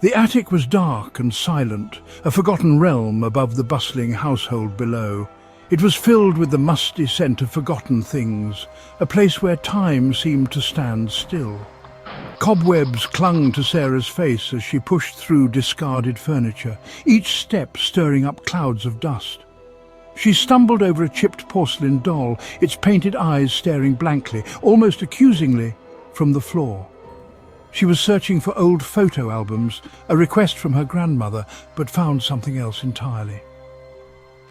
The attic was dark and silent, a forgotten realm above the bustling household below. It was filled with the musty scent of forgotten things, a place where time seemed to stand still. Cobwebs clung to Sarah's face as she pushed through discarded furniture, each step stirring up clouds of dust. She stumbled over a chipped porcelain doll, its painted eyes staring blankly, almost accusingly, from the floor. She was searching for old photo albums, a request from her grandmother, but found something else entirely.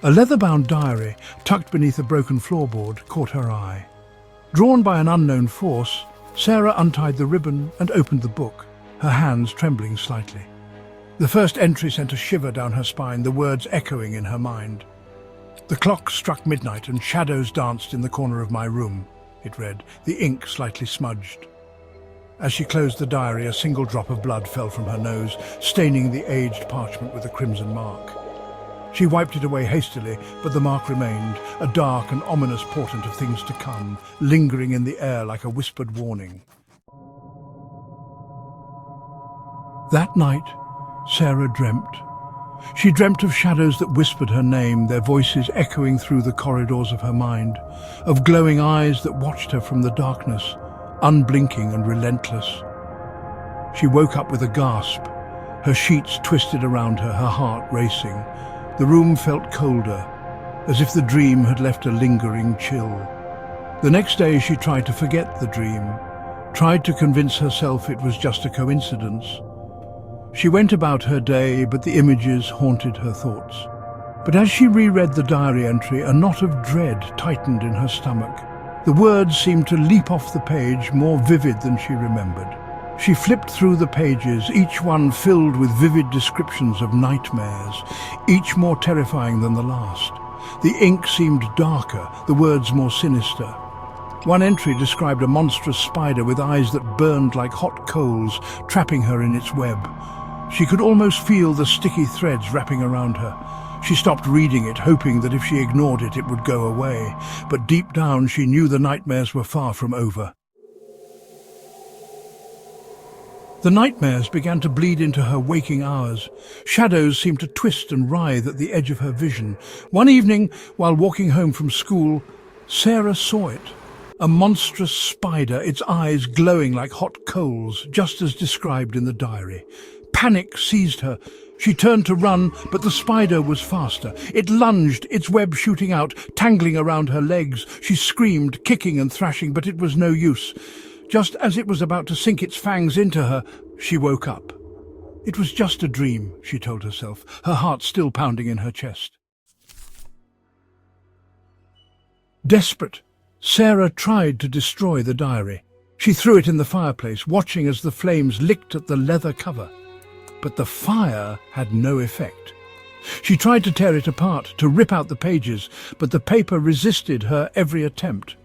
A leather-bound diary, tucked beneath a broken floorboard, caught her eye. Drawn by an unknown force, Sarah untied the ribbon and opened the book, her hands trembling slightly. The first entry sent a shiver down her spine, the words echoing in her mind. "The clock struck midnight and shadows danced in the corner of my room," it read, the ink slightly smudged. As she closed the diary, a single drop of blood fell from her nose, staining the aged parchment with a crimson mark. She wiped it away hastily, but the mark remained, a dark and ominous portent of things to come, lingering in the air like a whispered warning. That night, Sarah dreamt. She dreamt of shadows that whispered her name, their voices echoing through the corridors of her mind, of glowing eyes that watched her from the darkness, unblinking and relentless. She woke up with a gasp, her sheets twisted around her, her heart racing. The room felt colder, as if the dream had left a lingering chill. The next day she tried to forget the dream, tried to convince herself it was just a coincidence. She went about her day, but the images haunted her thoughts. But as she reread the diary entry, a knot of dread tightened in her stomach. The words seemed to leap off the page, more vivid than she remembered. She flipped through the pages, each one filled with vivid descriptions of nightmares, each more terrifying than the last. The ink seemed darker, the words more sinister. One entry described a monstrous spider with eyes that burned like hot coals, trapping her in its web. She could almost feel the sticky threads wrapping around her. She stopped reading it, hoping that if she ignored it, it would go away. But deep down, she knew the nightmares were far from over. The nightmares began to bleed into her waking hours. Shadows seemed to twist and writhe at the edge of her vision. One evening, while walking home from school, Sarah saw it. A monstrous spider, its eyes glowing like hot coals, just as described in the diary. Panic seized her. She turned to run, but the spider was faster. It lunged, its web shooting out, tangling around her legs. She screamed, kicking and thrashing, but it was no use. Just as it was about to sink its fangs into her, she woke up. It was just a dream, she told herself, her heart still pounding in her chest. Desperate, Sarah tried to destroy the diary. She threw it in the fireplace, watching as the flames licked at the leather cover. But the fire had no effect. She tried to tear it apart, to rip out the pages, but the paper resisted her every attempt.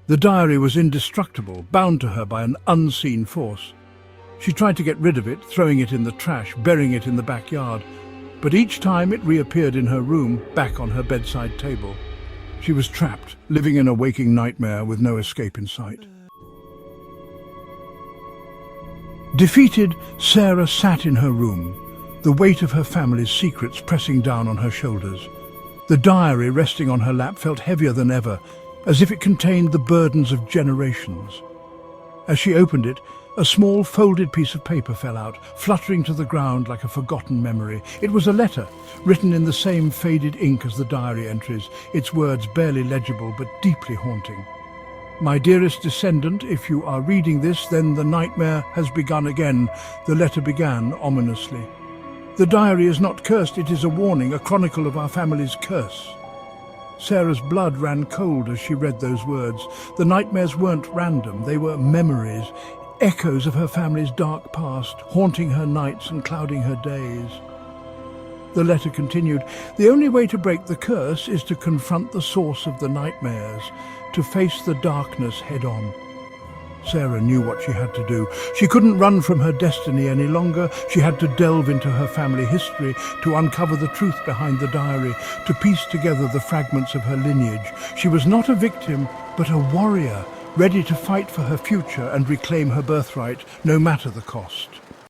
The diary was indestructible, bound to her by an unseen force. She tried to get rid of it, throwing it in the trash, burying it in the backyard. But each time it reappeared in her room, back on her bedside table. She was trapped, living in a waking nightmare with no escape in sight. Defeated, Sarah sat in her room, the weight of her family's secrets pressing down on her shoulders. The diary resting on her lap felt heavier than ever, as if it contained the burdens of generations. As she opened it, a small folded piece of paper fell out, fluttering to the ground like a forgotten memory. It was a letter, written in the same faded ink as the diary entries, its words barely legible but deeply haunting. "My dearest descendant, if you are reading this, then the nightmare has begun again," the letter began ominously. "The diary is not cursed, it is a warning, a chronicle of our family's curse." Sarah's blood ran cold as she read those words. The nightmares weren't random, they were memories, echoes of her family's dark past, haunting her nights and clouding her days. The letter continued, "The only way to break the curse is to confront the source of the nightmares, to face the darkness head-on." Sarah knew what she had to do. She couldn't run from her destiny any longer. She had to delve into her family history, to uncover the truth behind the diary, to piece together the fragments of her lineage. She was not a victim, but a warrior, ready to fight for her future and reclaim her birthright, no matter the cost.